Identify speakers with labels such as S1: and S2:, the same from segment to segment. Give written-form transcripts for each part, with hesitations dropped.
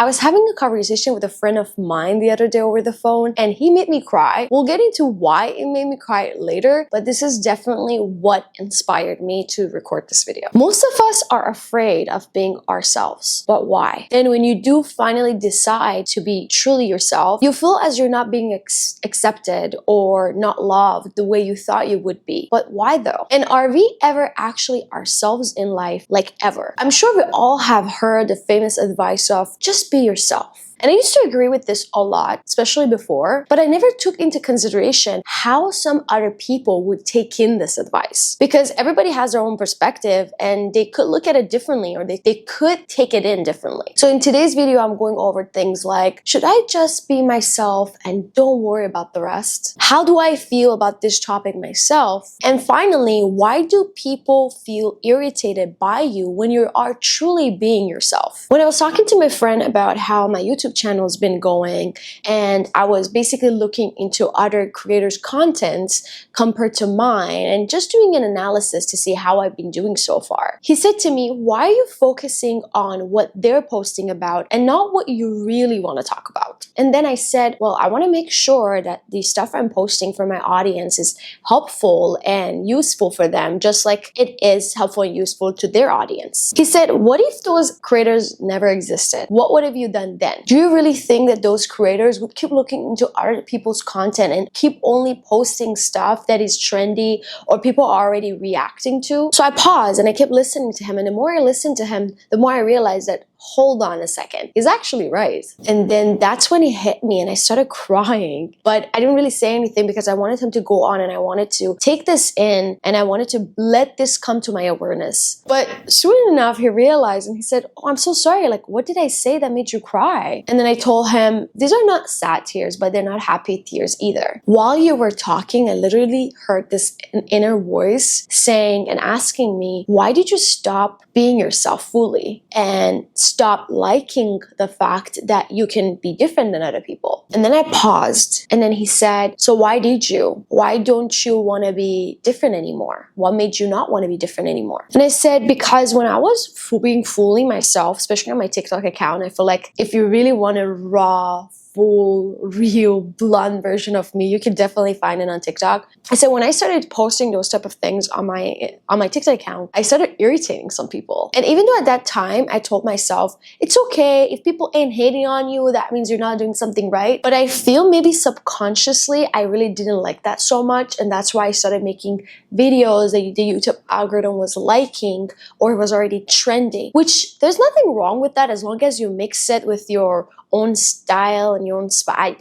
S1: I was having a conversation with a friend of mine the other day over the phone, and he made me cry. We'll get into why it made me cry later, but this is definitely what inspired me to record this video. Most of us are afraid of being ourselves, but why? And when you do finally decide to be truly yourself, you feel as you're not being accepted or not loved the way you thought you would be. But why though? And are we ever actually ourselves in life, like ever? I'm sure we all have heard the famous advice of just be yourself. And I used to agree with this a lot, especially before, but I never took into consideration how some other people would take in this advice. Because everybody has their own perspective and they could look at it differently, or they could take it in differently. So in today's video, I'm going over things like, should I just be myself and don't worry about the rest? How do I feel about this topic myself? And finally, why do people feel irritated by you when you are truly being yourself? When I was talking to my friend about how my YouTube channel has been going, and I was basically looking into other creators' contents compared to mine and just doing an analysis to see how I've been doing so far. He said to me, why are you focusing on what they're posting about and not what you really want to talk about? And then I said, well, I want to make sure that the stuff I'm posting for my audience is helpful and useful for them, just like it is helpful and useful to their audience. He said, what if those creators never existed? What have you done then? Do you really think that those creators would keep looking into other people's content and keep only posting stuff that is trendy or people are already reacting to? So I paused and I kept listening to him, and the more I listened to him, the more I realized that, hold on a second, he's actually right. And then that's when it hit me and I started crying. But I didn't really say anything because I wanted him to go on and I wanted to take this in and I wanted to let this come to my awareness. But soon enough, he realized and he said, oh, I'm so sorry. Like, what did I say that made you cry? And then I told him, these are not sad tears, but they're not happy tears either. While you were talking, I literally heard this inner voice saying and asking me, why did you stop being yourself fully and stop liking the fact that you can be different than other people? And then I paused and then he said, so why did you? Why don't you want to be different anymore? What made you not want to be different anymore? And I said, because when I was being fully myself, especially on my TikTok account, I feel like if you really want a raw, full, real, blunt version of me, you can definitely find it on TikTok. I said when I started posting those type of things on my TikTok account, I started irritating some people. And even though at that time I told myself, it's okay, if people ain't hating on you, that means you're not doing something right. But I feel maybe subconsciously I really didn't like that so much, and that's why I started making videos that the YouTube algorithm was liking or was already trending, which there's nothing wrong with that as long as you mix it with your own style and your own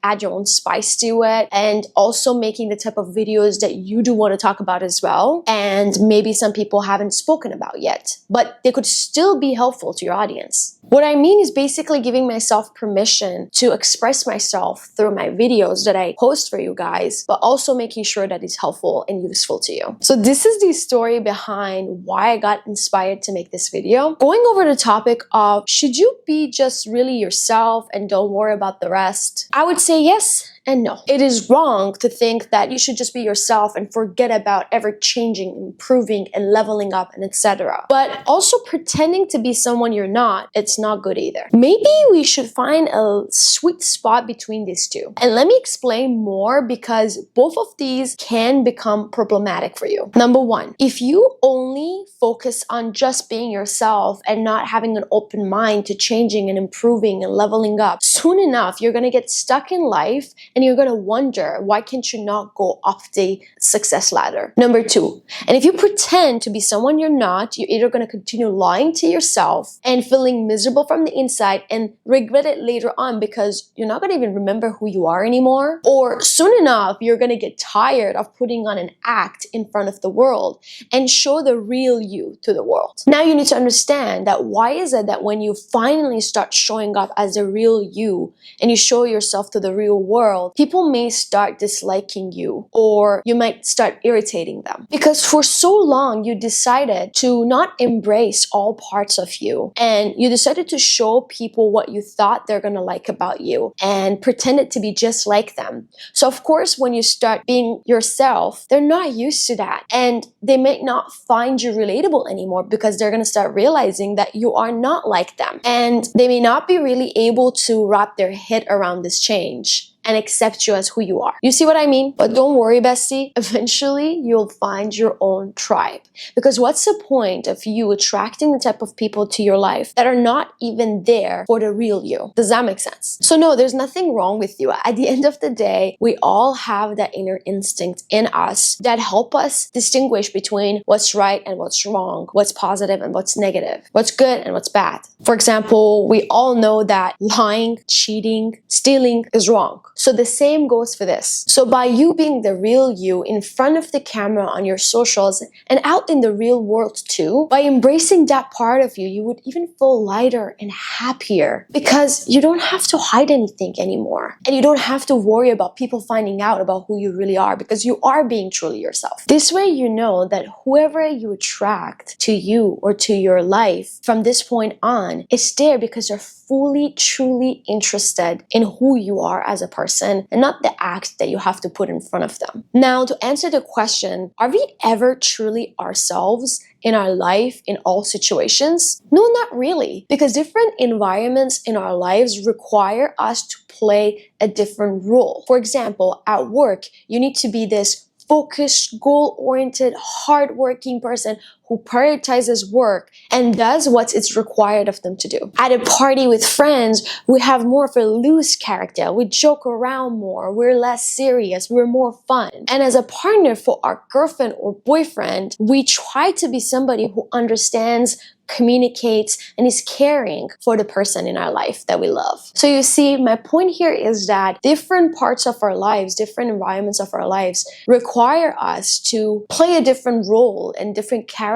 S1: add your own spice to it, and also making the type of videos that you do want to talk about as well, and maybe some people haven't spoken about yet, but they could still be helpful to your audience. What I mean is basically giving myself permission to express myself through my videos that I post for you guys, but also making sure that it's helpful and useful to you. So this is the story behind why I got inspired to make this video. Going over the topic of, should you be just really yourself and don't worry about the rest? I would say yes and no. It is wrong to think that you should just be yourself and forget about ever changing, improving, and leveling up, and etc. But also pretending to be someone you're not, it's not good either. Maybe we should find a sweet spot between these two. And let me explain more, because both of these can become problematic for you. Number one, if you only focus on just being yourself and not having an open mind to changing and improving and leveling up, soon enough, you're gonna get stuck in life and you're going to wonder, why can't you not go up the success ladder? Number two, and if you pretend to be someone you're not, you're either going to continue lying to yourself and feeling miserable from the inside and regret it later on because you're not going to even remember who you are anymore. Or soon enough, you're going to get tired of putting on an act in front of the world and show the real you to the world. Now you need to understand that why is it that when you finally start showing up as the real you and you show yourself to the real world, world, people may start disliking you, or you might start irritating them. Because for so long, you decided to not embrace all parts of you, and you decided to show people what you thought they're gonna like about you and pretended to be just like them. So of course, when you start being yourself, they're not used to that, and they may not find you relatable anymore because they're gonna start realizing that you are not like them, and they may not be really able to wrap their head around this change and accept you as who you are. You see what I mean? But don't worry, bestie. Eventually, you'll find your own tribe. Because what's the point of you attracting the type of people to your life that are not even there for the real you? Does that make sense? So no, there's nothing wrong with you. At the end of the day, we all have that inner instinct in us that help us distinguish between what's right and what's wrong, what's positive and what's negative, what's good and what's bad. For example, we all know that lying, cheating, stealing is wrong. So the same goes for this. So by you being the real you in front of the camera on your socials and out in the real world too, by embracing that part of you, you would even feel lighter and happier because you don't have to hide anything anymore. And you don't have to worry about people finding out about who you really are because you are being truly yourself. This way you know that whoever you attract to you or to your life from this point on is there because they're fully, truly interested in who you are as a person and not the act that you have to put in front of them. Now, to answer the question, are we ever truly ourselves in our life in all situations? No, not really, because different environments in our lives require us to play a different role. For example, at work, you need to be this focused, goal-oriented, hardworking person who prioritizes work and does what it's required of them to do. At a party with friends, we have more of a loose character. We joke around more. We're less serious. We're more fun. And as a partner for our girlfriend or boyfriend, we try to be somebody who understands, communicates, and is caring for the person in our life that we love. So you see, my point here is that different parts of our lives, different environments of our lives require us to play a different role and different character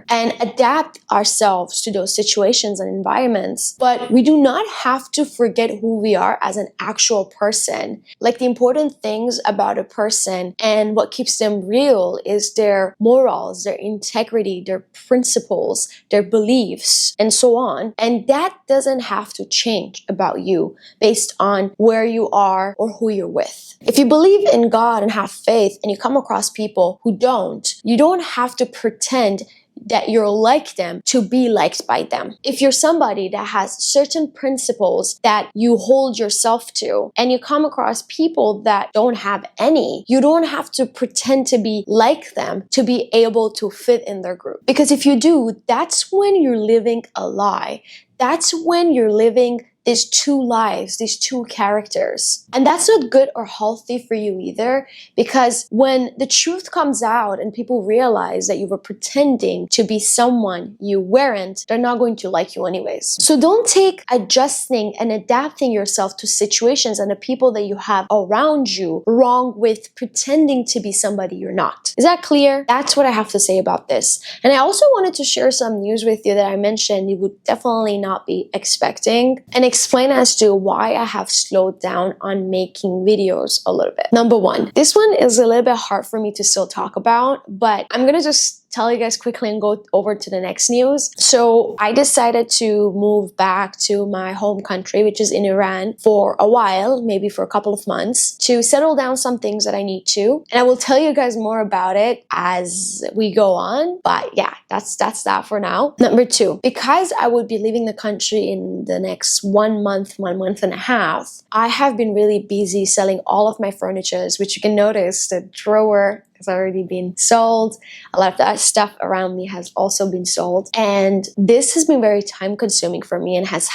S1: and adapt ourselves to those situations and environments. But we do not have to forget who we are as an actual person. Like, the important things about a person and what keeps them real is their morals, their integrity, their principles, their beliefs, and so on. And that doesn't have to change about you based on where you are or who you're with. If you believe in God and have faith and you come across people who don't, you don't have to pretend that you're like them to be liked by them. If you're somebody that has certain principles that you hold yourself to and you come across people that don't have any, you don't have to pretend to be like them to be able to fit in their group. Because if you do, that's when you're living a lie. That's when you're living these two lives, these two characters. And that's not good or healthy for you either, because when the truth comes out and people realize that you were pretending to be someone you weren't, they're not going to like you anyways. So don't take adjusting and adapting yourself to situations and the people that you have around you wrong with pretending to be somebody you're not. Is that clear? That's what I have to say about this. And I also wanted to share some news with you that I mentioned you would definitely not be expecting, and explain as to why I have slowed down on making videos a little bit. Number one, this one is a little bit hard for me to still talk about, but I'm gonna just tell you guys quickly and go over to the next news. So I decided to move back to my home country, which is in Iran, for a while, maybe for a couple of months, to settle down some things that I need to. And I will tell you guys more about it as we go on. But yeah, that's that for now. Number two, because I would be leaving the country in the next 1 month and a half, I have been really busy selling all of my furnitures, which you can notice the drawer has already been sold. A lot of that stuff around me has also been sold. And this has been very time consuming for me and has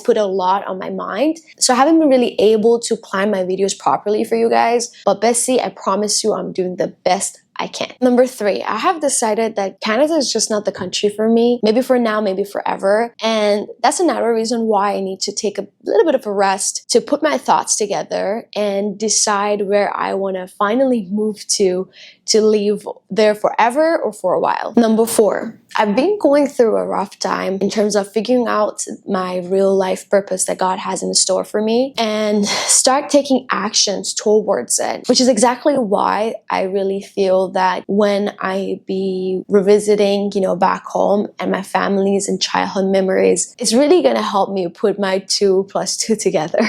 S1: put a lot on my mind. So I haven't been really able to plan my videos properly for you guys. But bestie, I promise you I'm doing the best I can. Number three, I have decided that Canada is just not the country for me. Maybe for now, maybe forever. And that's another reason why I need to take a little bit of a rest to put my thoughts together and decide where I want to finally move to to live there forever or for a while. Number 4, I've been going through a rough time in terms of figuring out my real life purpose that God has in store for me and start taking actions towards it, which is exactly why I really feel that when I be revisiting, back home and my family's and childhood memories, it's really gonna help me put my 2 plus 2 together.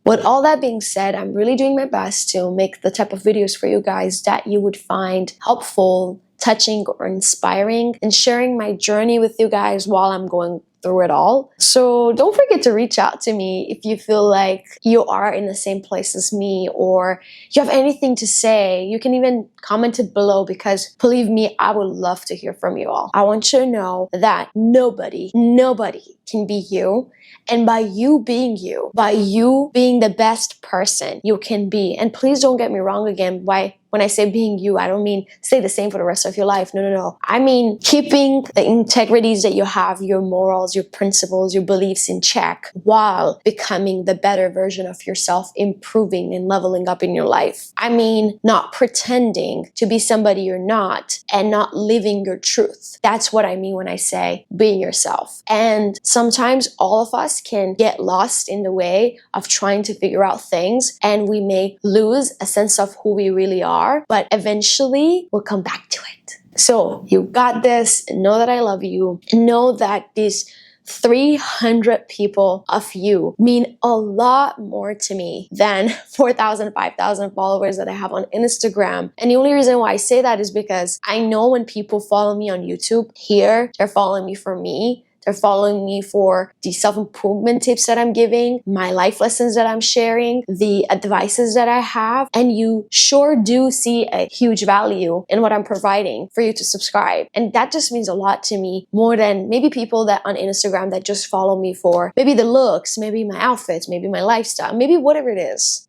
S1: With all that being said, I'm really doing my best to make the type of videos for you guys that you would find helpful, touching, or inspiring, and sharing my journey with you guys while I'm going through it all. So don't forget to reach out to me if you feel like you are in the same place as me or you have anything to say. You can even comment it below, because believe me, I would love to hear from you all. I want you to know that nobody can be you. And by you being you, by you being the best person you can be, and please don't get me wrong again, when I say being you, I don't mean stay the same for the rest of your life. No. I mean keeping the integrities that you have, your morals, your principles, your beliefs in check, while becoming the better version of yourself, improving and leveling up in your life. I mean not pretending to be somebody you're not and not living your truth. That's what I mean when I say being yourself. And sometimes all of us can get lost in the way of trying to figure out things, and we may lose a sense of who we really are. But eventually we'll come back to it. So you got this. Know that I love you. Know that these 300 people of you mean a lot more to me than 4,000, 5,000 followers that I have on Instagram. And the only reason why I say that is because I know when people follow me on YouTube here, they're following me for me. They're following me for the self-improvement tips that I'm giving, my life lessons that I'm sharing, the advices that I have, and you sure do see a huge value in what I'm providing for you to subscribe. And that just means a lot to me, more than maybe people that on Instagram that just follow me for maybe the looks, maybe my outfits, maybe my lifestyle, maybe whatever it is,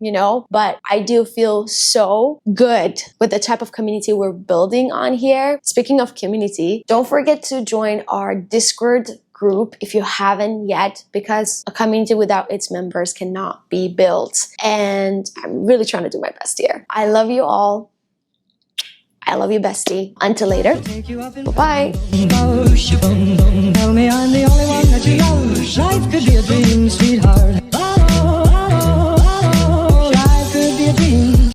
S1: But I do feel so good with the type of community we're building on here. Speaking of community, don't forget to join our Discord group if you haven't yet, because a community without its members cannot be built. And I'm really trying to do my best here. I love you all. I love you, bestie. Until later. Bye-bye. Tell me I'm the only one that you love. Life could be a dream, sweetheart.